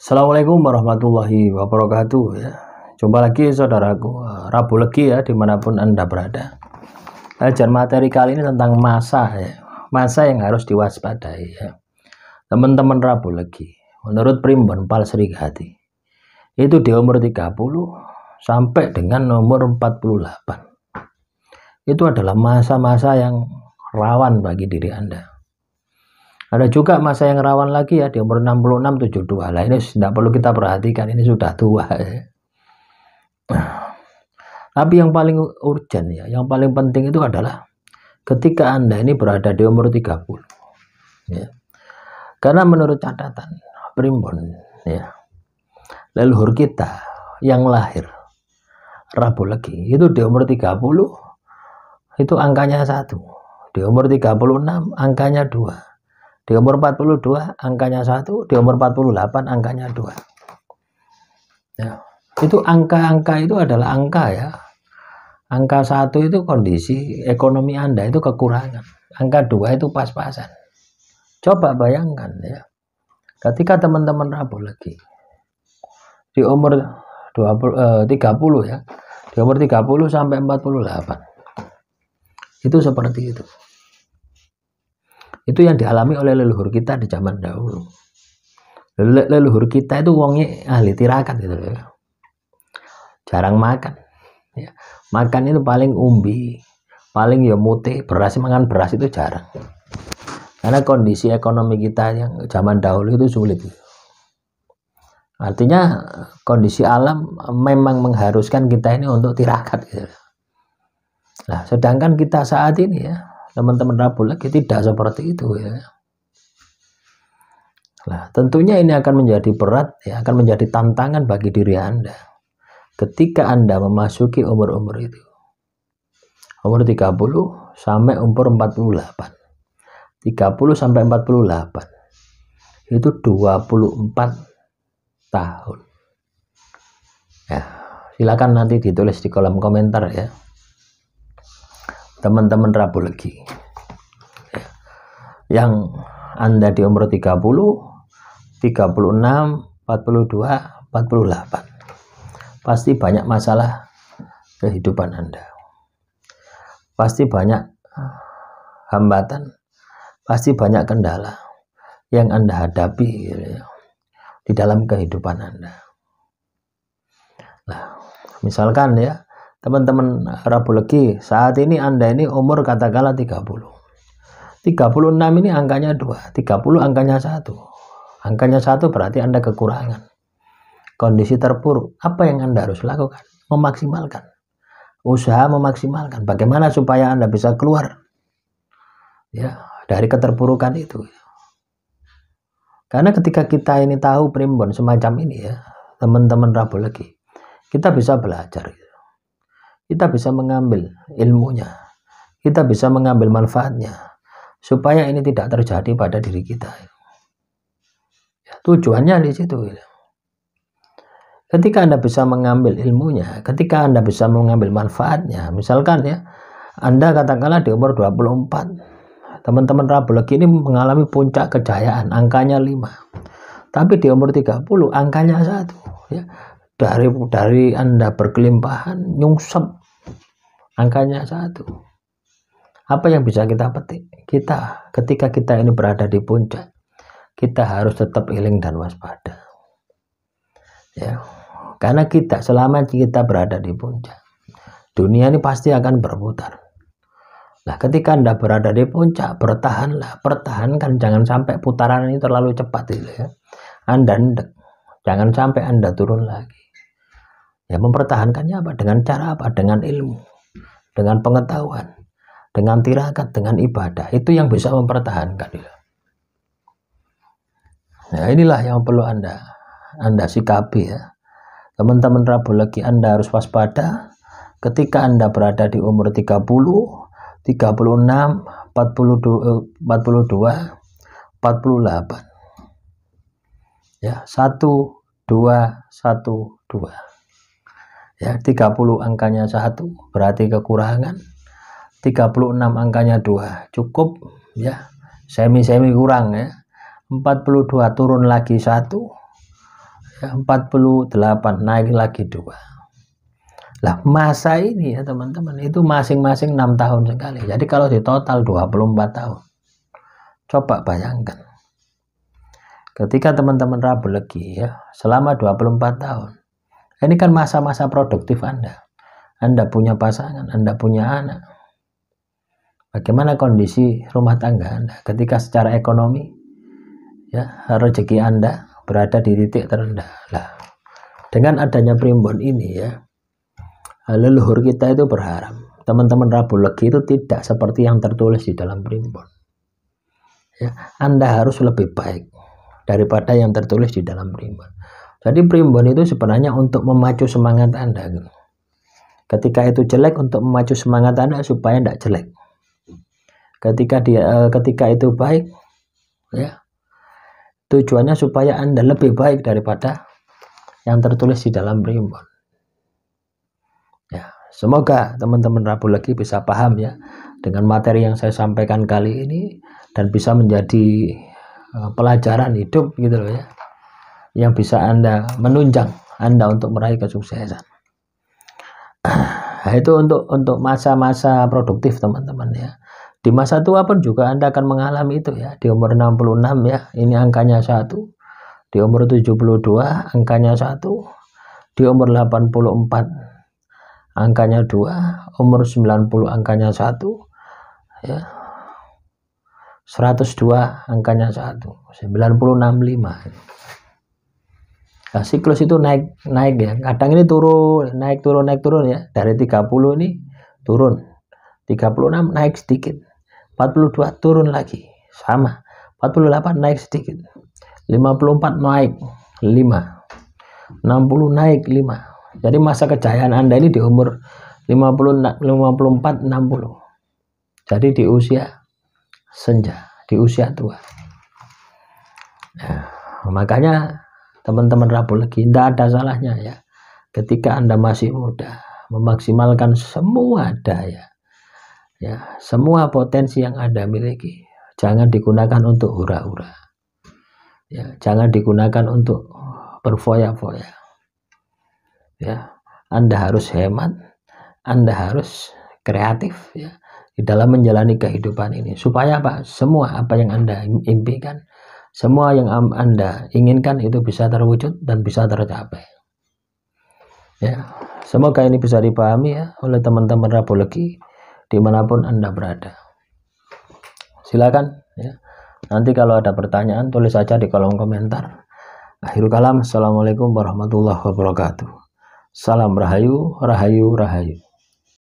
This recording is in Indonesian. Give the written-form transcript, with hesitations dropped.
Assalamualaikum warahmatullahi wabarakatuh ya. Jumpa lagi saudaraku, Rabu Legi ya dimanapun Anda berada. Ajar materi kali ini tentang masa ya. Masa yang harus diwaspadai ya. Teman-teman Rabu Legi, menurut Primbon Pal Srikati, itu di umur 30 sampai dengan umur 48. Itu adalah masa-masa yang rawan bagi diri Anda. Ada juga masa yang rawan lagi ya di umur 66 72. Lah ini tidak perlu kita perhatikan, ini sudah tua ya. Tapi yang paling urgent ya, yang paling penting itu adalah ketika Anda ini berada di umur 30 ya. Karena menurut catatan Primbon ya, leluhur kita yang lahir Rabu Legi itu di umur 30 itu angkanya 1, di umur 36 angkanya 2, di umur 42 angkanya 1, di umur 48 angkanya 2 ya. Itu angka-angka itu adalah angka ya. Angka 1 itu kondisi ekonomi Anda itu kekurangan, angka 2 itu pas-pasan. Coba bayangkan ya, ketika teman-teman Rabu Legi di umur 30 ya, di umur 30 sampai 48 itu seperti itu. Itu yang dialami oleh leluhur kita di zaman dahulu. Leluhur kita itu wongnya ahli tirakat gitu ya. Jarang makan ya. Makan itu paling umbi, paling ya mute, makan beras itu jarang. Karena kondisi ekonomi kita yang zaman dahulu itu sulit. Artinya kondisi alam memang mengharuskan kita ini untuk tirakat gitu. Nah, sedangkan kita saat ini ya, teman-teman Rabu Legi tidak seperti itu ya. Nah, tentunya ini akan menjadi berat ya, akan menjadi tantangan bagi diri Anda ketika Anda memasuki umur-umur itu. Umur 30 sampai umur 48. 30 sampai 48. Itu 24 tahun. Ya, silakan nanti ditulis di kolom komentar ya. Teman-teman Rabu Legi ya, yang Anda di umur 30, 36, 42, 48, pasti banyak masalah kehidupan Anda, pasti banyak hambatan, pasti banyak kendala yang Anda hadapi ya, di dalam kehidupan Anda. Nah, misalkan ya, teman-teman Rabu Legi saat ini Anda ini umur katakanlah 30. 36 ini angkanya 2, 30 angkanya 1. Angkanya 1 berarti Anda kekurangan. Kondisi terpuruk. Apa yang Anda harus lakukan? Memaksimalkan. Usaha memaksimalkan. Bagaimana supaya Anda bisa keluar ya dari keterpurukan itu. Karena ketika kita ini tahu Primbon semacam ini ya, teman-teman Rabu Legi, kita bisa belajar. Kita bisa mengambil ilmunya, kita bisa mengambil manfaatnya, supaya ini tidak terjadi pada diri kita. Ya, tujuannya di situ. Ketika Anda bisa mengambil ilmunya, ketika Anda bisa mengambil manfaatnya, misalkan ya, Anda katakanlah di umur 24, teman-teman Rabu Legi ini mengalami puncak kejayaan, angkanya 5. Tapi di umur 30, angkanya 1. Ya. Dari Anda berkelimpahan nyungsep, angkanya 1. Apa yang bisa kita petik? Kita ketika kita ini berada di puncak, kita harus tetap iling dan waspada ya. Karena kita selama kita berada di puncak, dunia ini pasti akan berputar. Nah, ketika Anda berada di puncak, bertahanlah, pertahankan, jangan sampai putaran ini terlalu cepat gitu ya. Anda ndek, jangan sampai Anda turun lagi. Ya, mempertahankannya apa? Dengan cara apa? Dengan ilmu, dengan pengetahuan, dengan tirakat, dengan ibadah. Itu yang bisa mempertahankan. Nah, inilah yang perlu Anda sikapi ya. Teman-teman Rabu Legi, Anda harus waspada ketika Anda berada di umur 30, 36, 42, 48. Ya, 1, 2, 1, 2. Ya, 30 angkanya 1 berarti kekurangan, 36 angkanya 2 cukup ya, semi kurang ya, 42 turun lagi 1, ya, 48 naik lagi 2. Lah masa ini ya teman-teman itu masing-masing 6 tahun sekali. Jadi kalau di total 24 tahun. Coba bayangkan. Ketika teman-teman rabu legi ya selama 24 tahun. Ini kan masa-masa produktif Anda. Anda punya pasangan, Anda punya anak. Bagaimana kondisi rumah tangga Anda ketika secara ekonomi ya rezeki Anda berada di titik terendah. Lah, dengan adanya primbon ini ya, leluhur kita itu berharap teman-teman rabu legi itu tidak seperti yang tertulis di dalam primbon. Ya, Anda harus lebih baik daripada yang tertulis di dalam primbon. Jadi primbon itu sebenarnya untuk memacu semangat Anda. Ketika itu jelek untuk memacu semangat Anda supaya tidak jelek. Ketika itu baik, ya tujuannya supaya Anda lebih baik daripada yang tertulis di dalam primbon. Ya, semoga teman-teman rabu legi bisa paham ya dengan materi yang saya sampaikan kali ini dan bisa menjadi pelajaran hidup gitu loh ya, yang bisa Anda menunjang Anda untuk meraih kesuksesan. Nah, itu untuk masa-masa produktif teman-teman ya. Di masa tua pun juga Anda akan mengalami itu ya. Di umur 66 ya, ini angkanya 1. Di umur 72 angkanya 1. Di umur 84 angkanya 2. Umur 90 angkanya 1. Ya. 102 angkanya 1. 96 5. Nah, siklus itu naik ya. Kadang ini turun, naik turun ya. Dari 30 ini turun. 36 naik sedikit. 42 turun lagi. Sama. 48 naik sedikit. 54 naik 5. 60 naik 5. Jadi masa kejayaan Anda ini di umur 54 60. Jadi di usia senja, di usia tua. Nah, makanya teman-teman rabu legi tidak ada salahnya ya ketika Anda masih muda memaksimalkan semua daya ya, semua potensi yang Anda miliki. Jangan digunakan untuk hura-hura ya, jangan digunakan untuk berfoya-foya ya. Anda harus hemat, Anda harus kreatif ya di dalam menjalani kehidupan ini supaya apa? Semua apa yang Anda impikan, semua yang Anda inginkan itu bisa terwujud dan bisa tercapai. Ya, semoga ini bisa dipahami ya oleh teman-teman rabu legi dimanapun Anda berada. Silakan ya. Nanti kalau ada pertanyaan tulis saja di kolom komentar. Akhirul kalam, assalamualaikum warahmatullahi wabarakatuh. Salam rahayu, rahayu, rahayu.